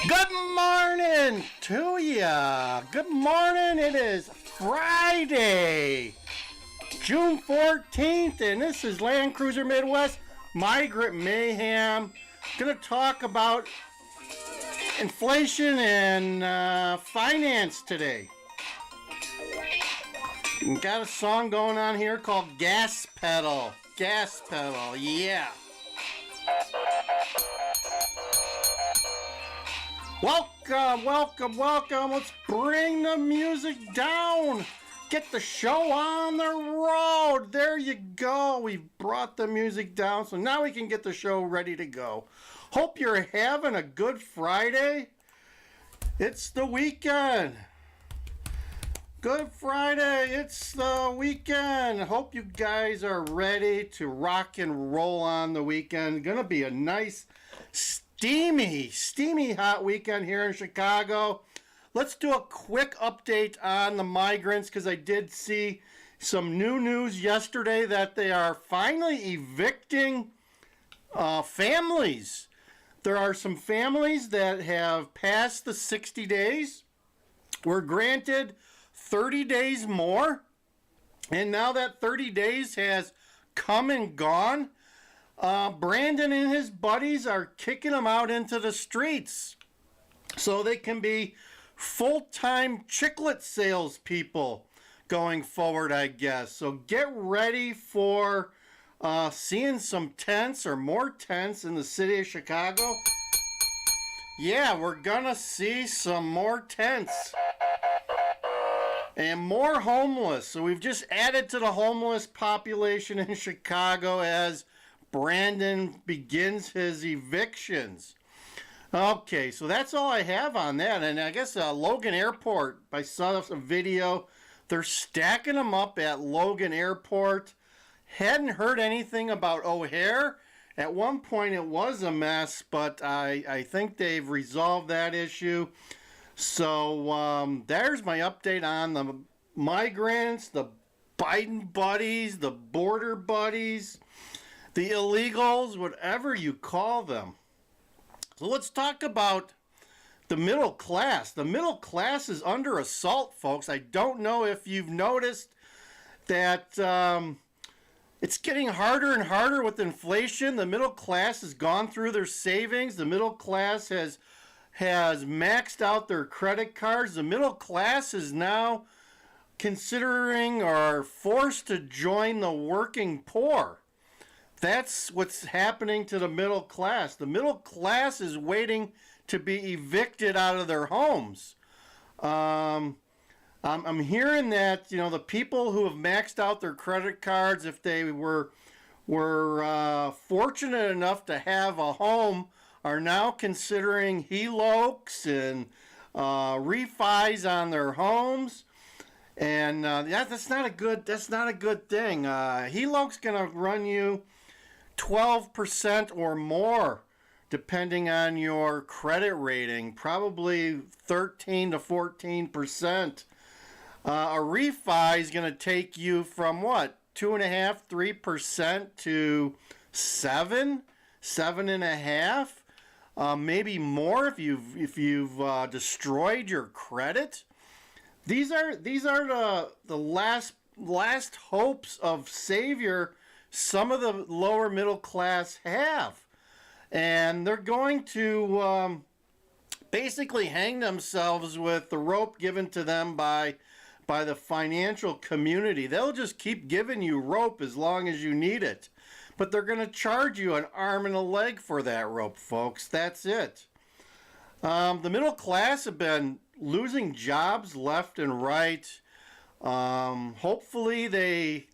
Good morning to ya. Good morning. It is Friday, June 14th, and this is Land Cruiser Midwest Migrant Mayhem. Gonna talk about inflation and finance today. Got a song going on here called Gas Pedal. Gas Pedal, yeah. Welcome, welcome, welcome. Let's bring the music down. Get the show on the road. There you go. We've brought the music down, so now we can get the show ready to go. Hope you're having a good Friday. It's the weekend. Good Friday. It's the weekend. Hope you guys are ready to rock and roll on the weekend. Gonna be a nice, steamy hot weekend here in Chicago. Let's do a quick update on the migrants, because I did see some new news yesterday that they are finally evicting families. There are some families that have passed the 60 days, were granted 30 days more, and now that 30 days has come and gone, Brandon and his buddies are kicking them out into the streets so they can be full-time chiclet salespeople going forward, I guess. So get ready for seeing some tents or more tents in the city of Chicago. Yeah, we're gonna see some more tents and more homeless. So we've just added to the homeless population in Chicago as Brandon begins his evictions. Okay, so that's all I have on that. And I guess Logan Airport, I saw a video. They're stacking them up at Logan Airport. Hadn't heard anything about O'Hare. At one point it was a mess, but I think they've resolved that issue. So there's my update on the migrants, the Biden buddies, the border buddies, the illegals, whatever you call them. So let's talk about the middle class. The middle class is under assault, folks. I don't know if you've noticed that it's getting harder and harder with inflation. The middle class has gone through their savings. The middle class has maxed out their credit cards. The middle class is now considering or forced to join the working poor. That's what's happening to the middle class. The middle class is waiting to be evicted out of their homes. I'm hearing that, the people who have maxed out their credit cards, if they were fortunate enough to have a home, are now considering HELOCs and refis on their homes. And that's not a good thing. HELOC's gonna run you 12% or more, depending on your credit rating, probably 13 to 14%. A refi is going to take you from what, 2.5%, 3% to 7.5%, maybe more if you've destroyed your credit. These are the last hopes of savior some of the lower middle class have, and they're going to basically hang themselves with the rope given to them by the financial community. They'll just keep giving you rope as long as you need it, but they're going to charge you an arm and a leg for that rope, folks. That's it. The middle class have been losing jobs left and right. Hopefully they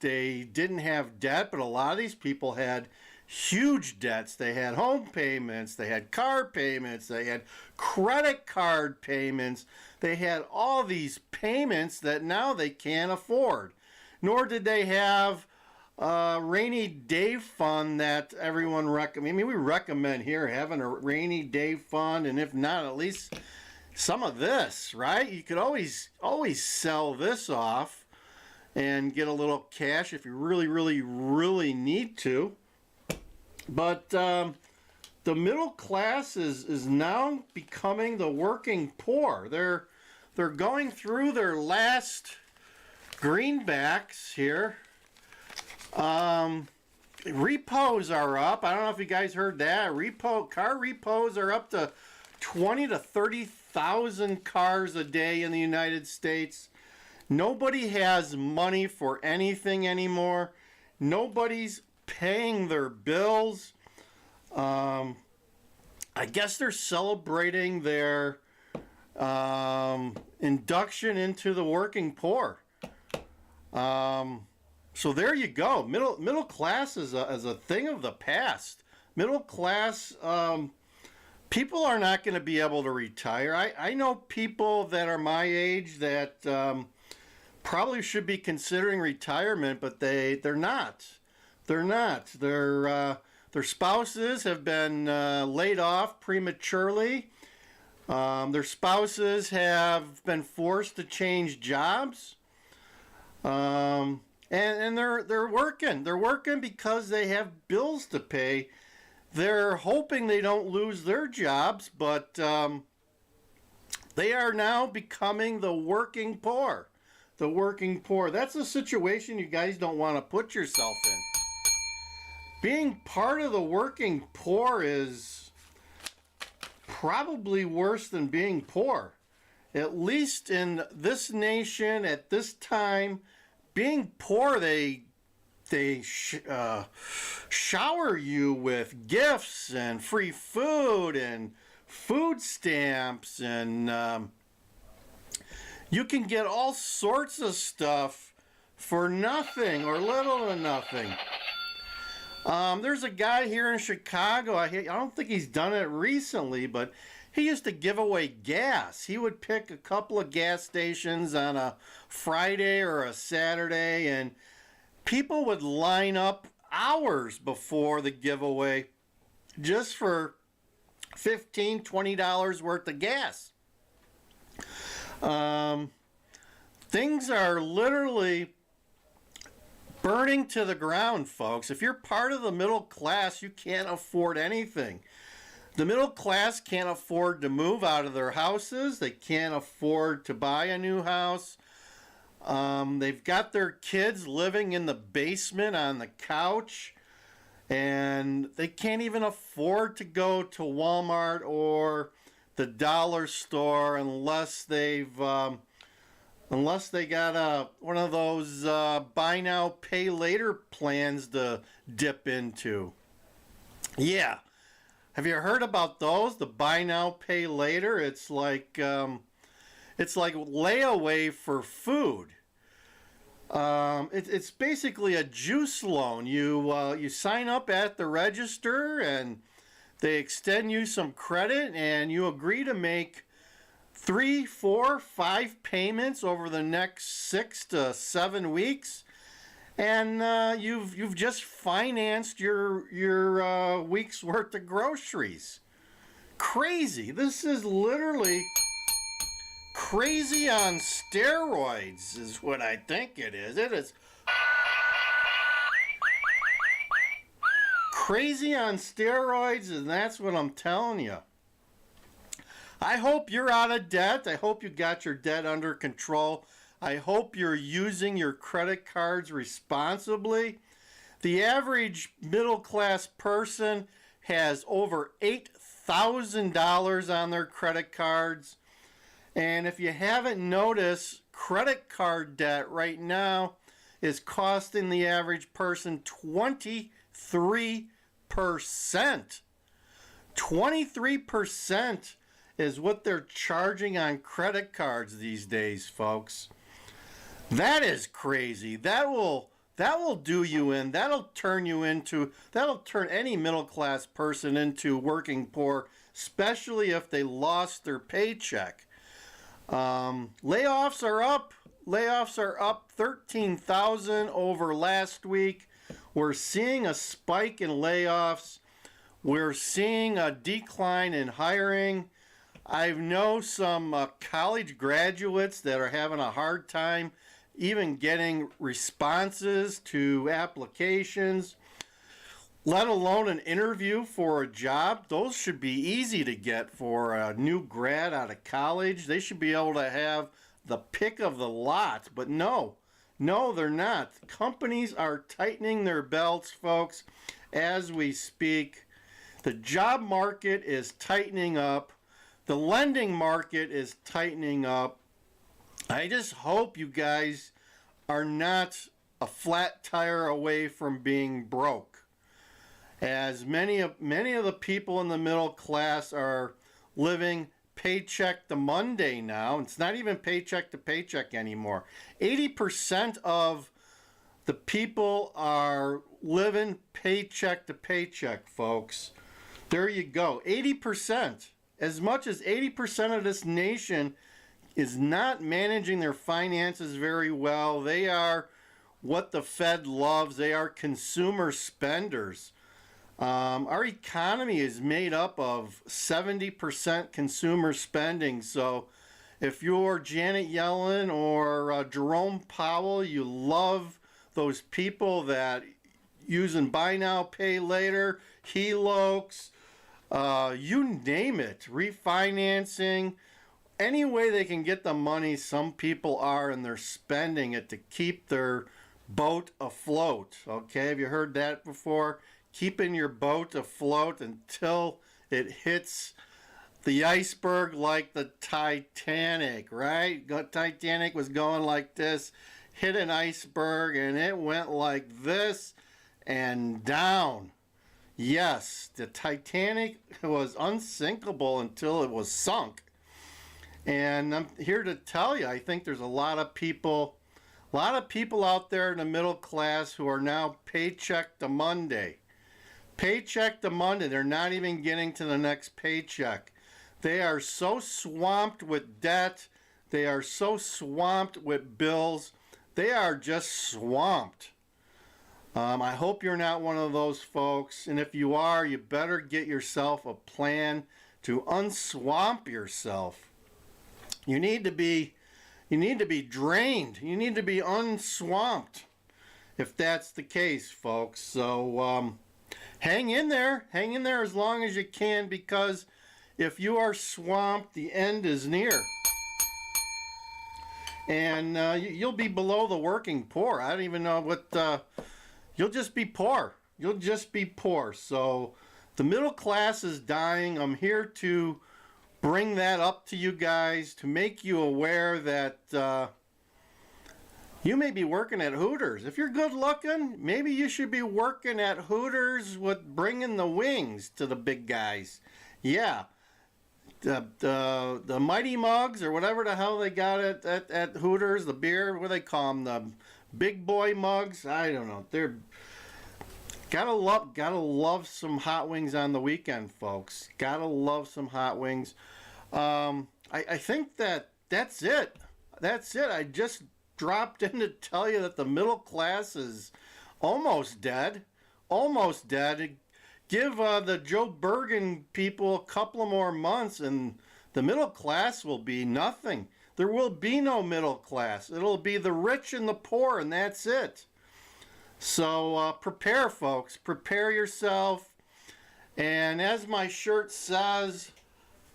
didn't have debt, but a lot of these people had huge debts. They had home payments, they had car payments, they had credit card payments. They had all these payments that now they can't afford. Nor did they have a rainy day fund that everyone recommends. I mean, we recommend here having a rainy day fund, and if not, at least some of this, right? You could always sell this off and get a little cash if you really need to. But the middle class is now becoming the working poor. They're going through their last greenbacks here. Repos are up. I don't know if you guys heard that. Car repos are up to 20 to 30,000 cars a day in the United States. Nobody has money for anything anymore. Nobody's paying their bills. I guess they're celebrating their induction into the working poor. So there you go. Middle class is a thing of the past. Middle class people are not going to be able to retire. I know people that are my age that probably should be considering retirement, but they're not. They're not. Their spouses have been laid off prematurely. Their spouses have been forced to change jobs. And they're working. They're working because they have bills to pay. They're hoping they don't lose their jobs, but they are now becoming the working poor. The working poor. That's a situation you guys don't want to put yourself in. Being part of the working poor is probably worse than being poor. At least in this nation at this time, being poor, they shower you with gifts and free food and food stamps, and you can get all sorts of stuff for nothing or little to nothing. There's a guy here in Chicago, I don't think he's done it recently, but he used to give away gas. He would pick a couple of gas stations on a Friday or a Saturday, and people would line up hours before the giveaway just for $15, $20 worth of gas. Things are literally burning to the ground, folks. If you're part of the middle class, you can't afford anything. The middle class can't afford to move out of their houses. They can't afford to buy a new house. They've got their kids living in the basement on the couch, and they can't even afford to go to Walmart or the dollar store unless they got one of those buy now pay later plans to dip into. Yeah, have you heard about those? The buy now pay later. It's like layaway for food. It's basically a juice loan. You sign up at the register and they extend you some credit, and you agree to make 3, 4, 5 payments over the next 6 to 7 weeks, and you've just financed your week's worth of groceries. Crazy. This is literally crazy on steroids, is what I think it is. It is crazy on steroids, and that's what I'm telling you. I hope you're out of debt. I hope you got your debt under control. I hope you're using your credit cards responsibly. The average middle class person has over $8,000 on their credit cards. And if you haven't noticed, credit card debt right now is costing the average person 23%. 23% is what they're charging on credit cards these days, folks. That is crazy. That will do you in. That'll turn any middle class person into working poor, especially if they lost their paycheck. Layoffs are up. Layoffs are up 13,000 over last week. We're seeing a spike in layoffs. We're seeing a decline in hiring. I know some college graduates that are having a hard time even getting responses to applications. let alone an interview for a job. Those should be easy to get for a new grad out of college. They should be able to have the pick of the lot, but no, they're not. Companies are tightening their belts, folks, as we speak. The job market is tightening up. The lending market is tightening up. I just hope you guys are not a flat tire away from being broke, as many of the people in the middle class are living paycheck to Monday now. It's not even paycheck to paycheck anymore. 80% of the people are living paycheck to paycheck, folks. There you go. 80%. As much as 80% of this nation is not managing their finances very well. They are what the Fed loves. They are consumer spenders. Our economy is made up of 70% consumer spending. So if you're Janet Yellen or Jerome Powell, you love those people that using buy now, pay later, HELOCs, you name it, refinancing. Any way they can get the money, some people are, and they're spending it to keep their boat afloat. Okay, have you heard that before? Keeping your boat afloat until it hits the iceberg, like the Titanic, right? Titanic was going like this, hit an iceberg, and it went like this and down. Yes, the Titanic was unsinkable until it was sunk. And I'm here to tell you, I think there's a lot of people out there in the middle class who are now paycheck to Monday. Paycheck to Monday. They're not even getting to the next paycheck. They are so swamped with debt. They are so swamped with bills. They are just swamped. I hope you're not one of those folks. And if you are, you better get yourself a plan to unswamp yourself. You need to be drained. You need to be unswamped if that's the case, folks. So hang in there as long as you can, because if you are swamped, the end is near. And you'll be below the working poor. I don't even know what, you'll just be poor. You'll just be poor. So the middle class is dying. I'm here to bring that up to you guys, to make you aware that you may be working at Hooters. If you're good looking, maybe you should be working at Hooters with bringing the wings to the big guys. Yeah, the Mighty Mugs or whatever the hell they got at Hooters, the beer, what do they call them, the big boy mugs? I don't know. They're gotta love some hot wings on the weekend, folks. Gotta love some hot wings. I think that's it. That's it. I just dropped in to tell you that the middle class is almost dead. Almost dead. Give the Joe Bergen people a couple of more months and the middle class will be nothing. There will be no middle class. It'll be the rich and the poor, and that's it. So prepare, folks. Prepare yourself. And as my shirt says,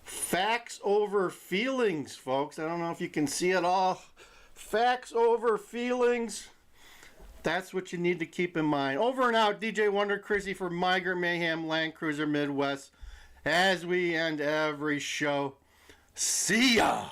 facts over feelings, folks. I don't know if you can see it all. Facts over feelings. That's what you need to keep in mind. Over and out, DJ Wonder Chrissy for Migrant Mayhem Land Cruiser Midwest. As we end every show, see ya!